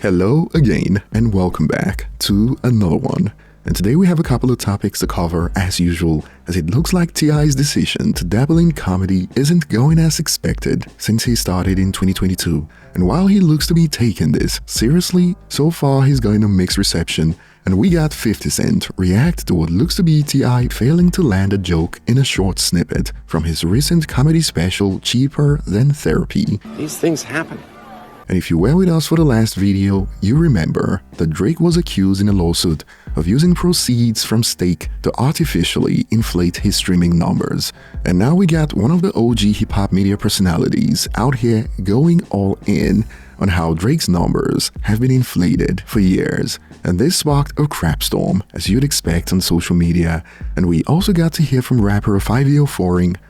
Hello again and welcome back to another one. And today we have a couple of topics to cover as usual, as it looks like T.I.'s decision to dabble in comedy isn't going as expected since he started in 2022. And while he looks to be taking this seriously, so far he's gotten a mixed reception, and we got 50 Cent react to what looks to be T.I. failing to land a joke in a short snippet from his recent comedy special Cheaper Than Therapy. These things happen. And if you were with us for the last video, you remember that Drake was accused in a lawsuit of using proceeds from Stake to artificially inflate his streaming numbers. And now we got one of the OG hip-hop media personalities out here going all in on how Drake's numbers have been inflated for years. And this sparked a crapstorm, as you'd expect on social media. And we also got to hear from rapper Fivio,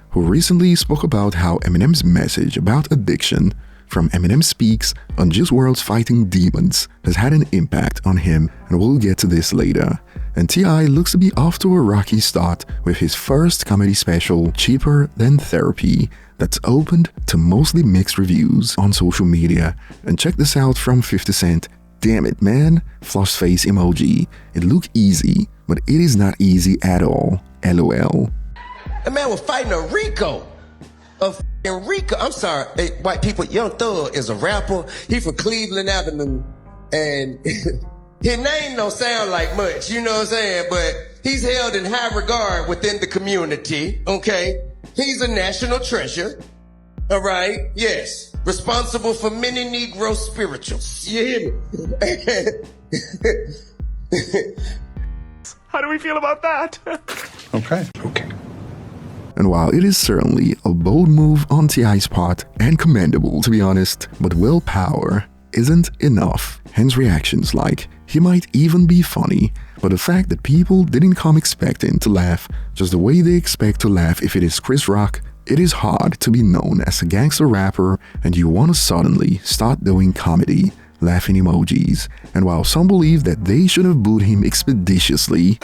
who recently spoke about how Eminem's message about addiction from Eminem Speaks on Juice WRLD's Fighting Demons has had an impact on him, and we'll get to this later. And T.I. looks to be off to a rocky start with his first comedy special, Cheaper Than Therapy, that's opened to mostly mixed reviews on social media. And check this out from 50 Cent. Damn it, man. Floss face emoji. It looked easy, but it is not easy at all. LOL. The man was fighting a Rico. Rico, I'm sorry, hey, white people, Young Thug is a rapper. He from Cleveland Avenue, and his name don't sound like much, you know what I'm saying? But he's held in high regard within the community, okay? He's a national treasure, all right? Yes, responsible for many Negro spirituals. You hear me? How do we feel about that? Okay. And while it is certainly a bold move on T.I.'s part, and commendable to be honest, but willpower isn't enough. Hence reactions like, he might even be funny, but the fact that people didn't come expecting to laugh just the way they expect to laugh if it is Chris Rock, it is hard to be known as a gangster rapper and you want to suddenly start doing comedy. Laughing emojis. And while some believe that they should have booed him expeditiously,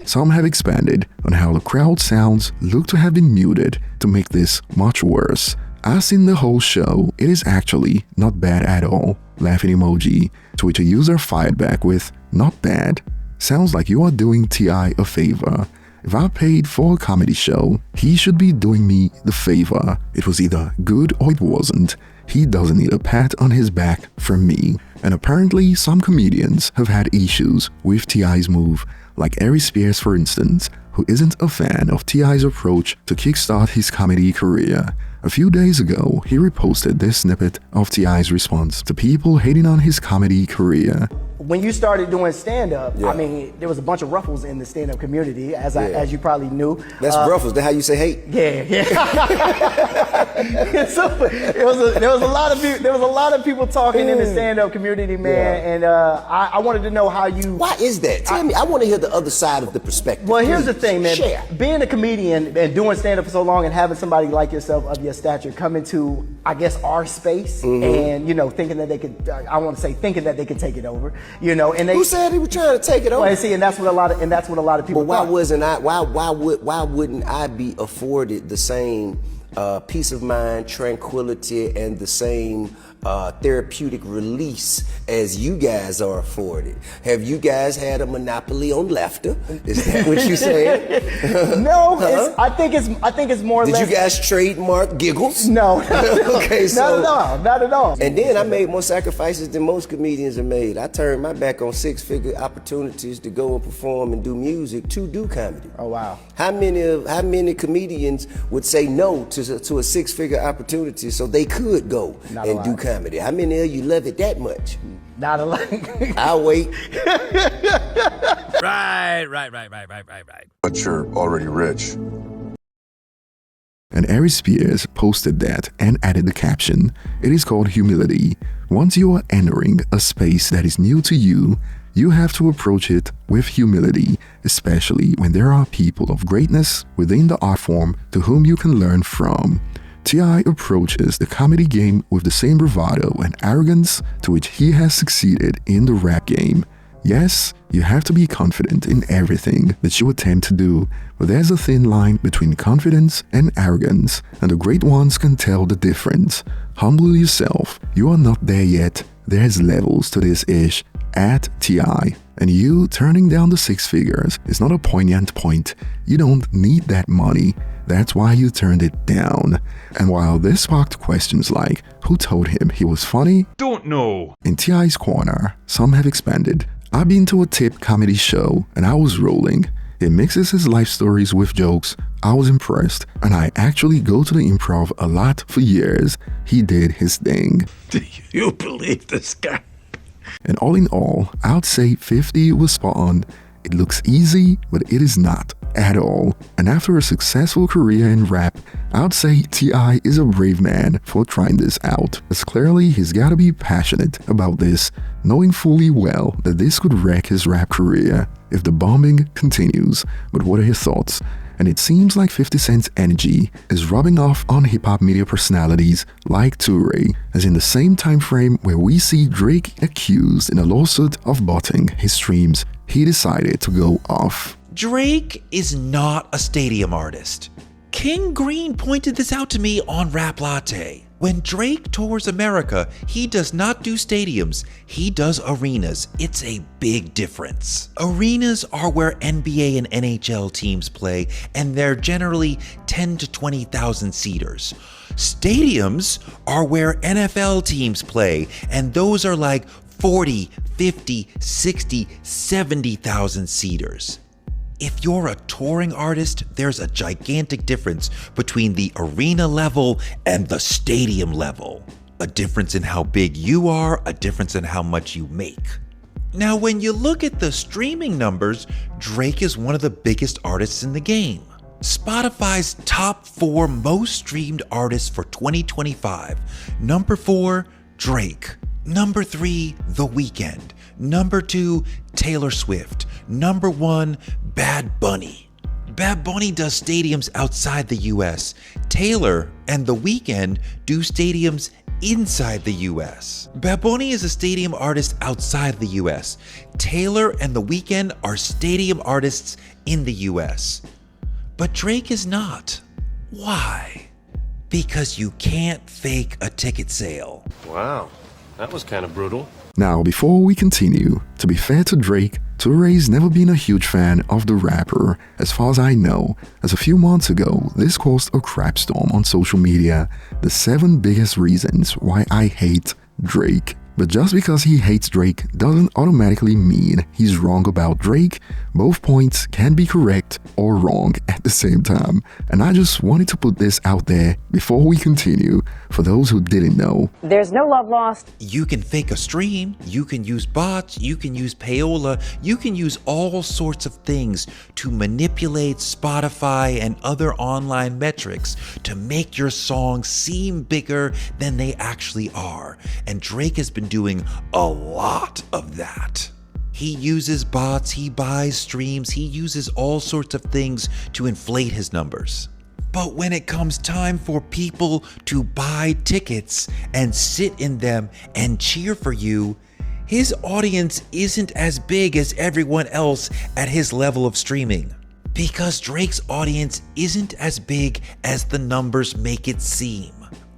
some have expanded on how the crowd sounds look to have been muted to make this much worse. As in the whole show, it is actually not bad at all. Laughing emoji, to which a user fired back with, not bad. Sounds like you are doing T.I. a favor. If I paid for a comedy show, he should be doing me the favor. It was either good or it wasn't. He doesn't need a pat on his back from me. And apparently some comedians have had issues with T.I.'s move, like Ari Spears for instance, who isn't a fan of T.I.'s approach to kickstart his comedy career. A few days ago, he reposted this snippet of T.I.'s response to people hating on his comedy career. When you started doing stand-up, I mean, there was a bunch of ruffles in the stand-up community, as you probably knew. That's ruffles. That's how you say hate. Yeah. So, there was a lot of people talking in the stand-up community, man, and I wanted to know how you. Why is that? Tell me. I want to hear the other side of the perspective. Well, here's the thing, man. Share. Being a comedian and doing stand-up for so long, and having somebody like yourself of your stature come into, I guess, our space, and thinking that they could. Thinking that they could take it over. And who said he was trying to take it over? Well, see, and that's what a lot of people. But why wouldn't I be afforded the same peace of mind, tranquility, and the same therapeutic release as you guys are afforded? Have you guys had a monopoly on laughter? Is that what you saying? No, I think it's more. Did you guys trademark giggles? No. Okay, so not at all. And then I made more sacrifices than most comedians have made. I turned my back on six-figure opportunities to go and perform and do music to do comedy. Oh wow! How many comedians would say no to a six-figure opportunity so they could go and do comedy? How many of you love it that much? Not a lot. I'll wait. Right. But you're already rich. And Ari Spears posted that and added the caption, "It is called humility. Once you are entering a space that is new to you, you have to approach it with humility, especially when there are people of greatness within the art form to whom you can learn from." T.I. approaches the comedy game with the same bravado and arrogance to which he has succeeded in the rap game. Yes, you have to be confident in everything that you attempt to do, but there's a thin line between confidence and arrogance, and the great ones can tell the difference. Humble yourself. You are not there yet. There's levels to this ish. At TI. And you turning down the 6 figures is not a poignant point. You don't need that money. That's why you turned it down. And while this sparked questions like, who told him he was funny? Don't know. In TI's corner, some have expanded. I've been to a tip comedy show and I was rolling. He mixes his life stories with jokes. I was impressed, and I actually go to the improv a lot for years. He did his thing. Do you believe this guy? And all in all, I'd say 50 was spot on. It looks easy, but it is not at all. And after a successful career in rap, I'd say T.I. is a brave man for trying this out. As clearly he's gotta be passionate about this, knowing fully well that this could wreck his rap career if the bombing continues. But what are your thoughts? And it seems like 50 Cent's energy is rubbing off on hip-hop media personalities like Toure, as in the same time frame where we see Drake accused in a lawsuit of botting his streams, he decided to go off. Drake is not a stadium artist. King Green pointed this out to me on Rap Latte. When Drake tours America, he does not do stadiums, he does arenas. It's a big difference. Arenas are where NBA and NHL teams play, and they're generally 10 to 20,000 seaters. Stadiums are where NFL teams play, and those are like 40, 50, 60, 70,000 seaters. If you're a touring artist, there's a gigantic difference between the arena level and the stadium level. A difference in how big you are, a difference in how much you make. Now, when you look at the streaming numbers, Drake is one of the biggest artists in the game. Spotify's top 4 most streamed artists for 2025. Number 4, Drake. Number 3, The Weeknd. Number 2, Taylor Swift. Number 1, Bad Bunny. Bad Bunny does stadiums outside the US. Taylor and The Weeknd do stadiums inside the US. Bad Bunny is a stadium artist outside the US. Taylor and The Weeknd are stadium artists in the US. But Drake is not. Why? Because you can't fake a ticket sale. Wow, that was kind of brutal. Now, before we continue, to be fair to Drake, Toure's never been a huge fan of the rapper, as far as I know, as a few months ago, this caused a crapstorm on social media, the 7 biggest reasons why I hate Drake. But just because he hates Drake doesn't automatically mean he's wrong about Drake. Both points can be correct or wrong at the same time. And I just wanted to put this out there before we continue, for those who didn't know. There's no love lost. You can fake a stream, you can use bots, you can use payola, you can use all sorts of things to manipulate Spotify and other online metrics to make your songs seem bigger than they actually are. And Drake has been doing a lot of that. He uses bots, he buys streams, he uses all sorts of things to inflate his numbers. But when it comes time for people to buy tickets and sit in them and cheer for you, his audience isn't as big as everyone else at his level of streaming. Because Drake's audience isn't as big as the numbers make it seem.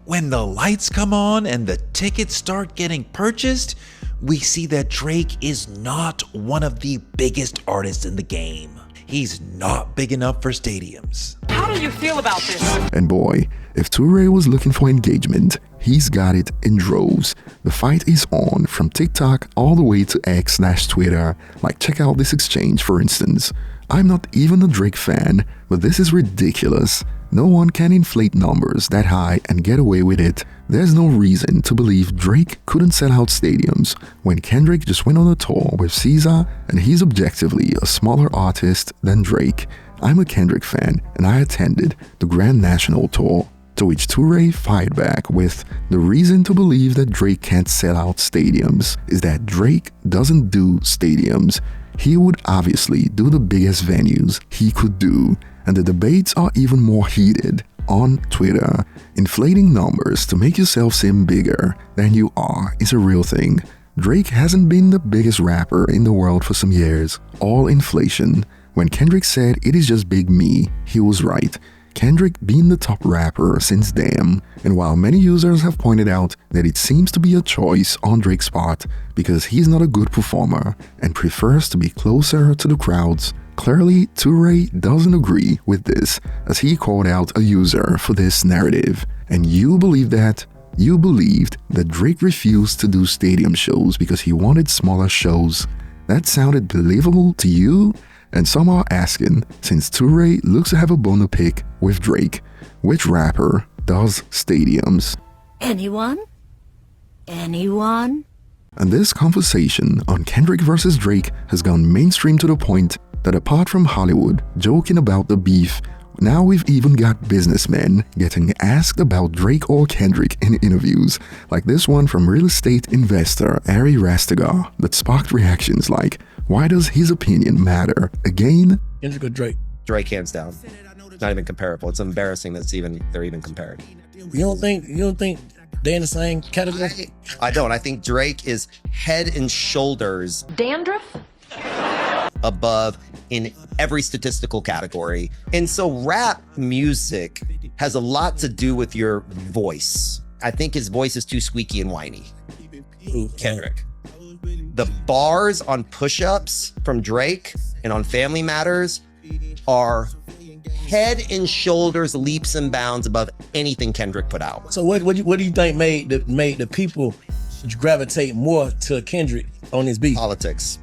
When the lights come on and the tickets start getting purchased, we see that Drake is not one of the biggest artists in the game. He's not big enough for stadiums. How do you feel about this? And boy, if Toure was looking for engagement, he's got it in droves. The fight is on from TikTok all the way to X/Twitter. Like, check out this exchange for instance. I'm not even a Drake fan, but this is ridiculous. No one can inflate numbers that high and get away with it. There's no reason to believe Drake couldn't sell out stadiums when Kendrick just went on a tour with Caesar and he's objectively a smaller artist than Drake. I'm a Kendrick fan and I attended the Grand National Tour, to which Toure fired back with, the reason to believe that Drake can't sell out stadiums is that Drake doesn't do stadiums. He would obviously do the biggest venues he could do. And the debates are even more heated on Twitter. Inflating numbers to make yourself seem bigger than you are is a real thing. Drake hasn't been the biggest rapper in the world for some years, all inflation. When Kendrick said it is just Big Me, he was right. Kendrick being the top rapper since Damn, and while many users have pointed out that it seems to be a choice on Drake's part because he's not a good performer and prefers to be closer to the crowds, clearly Toure doesn't agree with this as he called out a user for this narrative. And you believe that? You believed that Drake refused to do stadium shows because he wanted smaller shows. That sounded believable to you? And some are asking, since Toure looks to have a bone to pick with Drake, which rapper does stadiums? Anyone? Anyone? And this conversation on Kendrick versus Drake has gone mainstream to the point that apart from Hollywood joking about the beef, now we've even got businessmen getting asked about Drake or Kendrick in interviews, like this one from real estate investor Ari Rastegar that sparked reactions like, why does his opinion matter? Again? Kendrick or Drake? Drake, hands down. Not even comparable. It's embarrassing that they're even compared. You don't think they're in the same category? I don't. I think Drake is head and shoulders Dandruff? above in every statistical category. And so rap music has a lot to do with your voice. I think his voice is too squeaky and whiny. Kendrick. The bars on push-ups from Drake and on Family Matters are head and shoulders, leaps and bounds above anything Kendrick put out. So what do you think made the people gravitate more to Kendrick on his beat? Politics.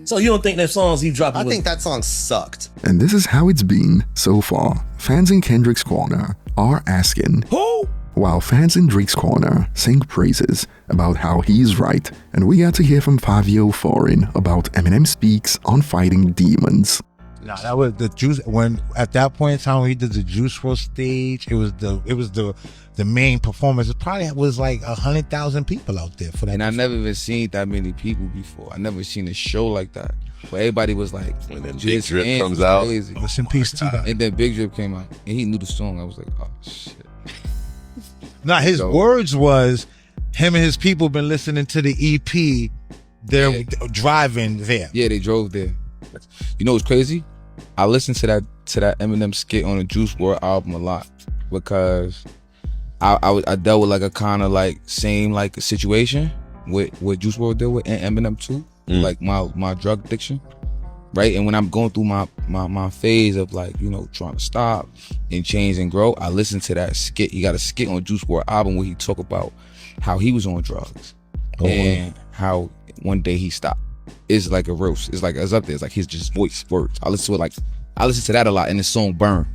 So you don't think that songs he dropped? I think that song sucked. And this is how it's been so far. Fans in Kendrick's corner are asking, who? While fans in Drake's corner sing praises about how he's right, and we got to hear from Fivio Foreign about Eminem Speaks on fighting demons. No, that was the Juice. When at that point in time when he did the Juice WRLD stage, it was the main performance. It probably was like 100,000 people out there for that. And I never even seen that many people before. I never seen a show like that where everybody was like, when then Big Drip comes out, crazy. Rest in peace to that. And then Big Drip came out and he knew the song. I was like, oh shit. Now his words was, him and his people been listening to the EP. They're driving there. Yeah, they drove there. You know what's crazy? I listened to that Eminem skit on the Juice WRLD album a lot because I dealt with like a kind of like same like situation with what Juice WRLD dealt with and Eminem too, like my drug addiction, right? And when I'm going through my phase of like, you know, trying to stop and change and grow, I listened to that skit. He got a skit on Juice WRLD album where he talk about how he was on drugs and how one day he stopped. It's like a roast. It's like it's up there. It's like his just voice words. I listen to that a lot in the song Burn.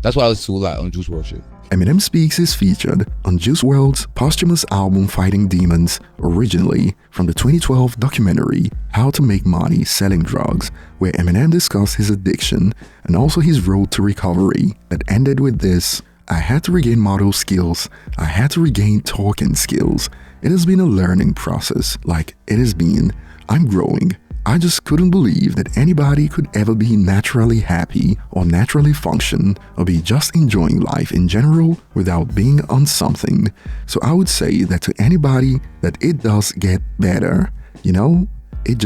That's why I listen to a lot on Juice WRLD shit. Eminem Speaks is featured on Juice WRLD's posthumous album Fighting Demons, originally from the 2012 documentary How to Make Money Selling Drugs, where Eminem discussed his addiction and also his road to recovery that ended with this: I had to regain motor skills, I had to regain talking skills. It has been a learning process, like it has been. I'm growing. I just couldn't believe that anybody could ever be naturally happy or naturally function or be just enjoying life in general without being on something. So I would say that to anybody that it does get better. You know, it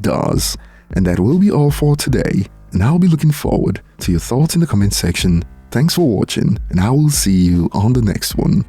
does. And that will be all for today. And I'll be looking forward to your thoughts in the comment section. Thanks for watching, and I will see you on the next one.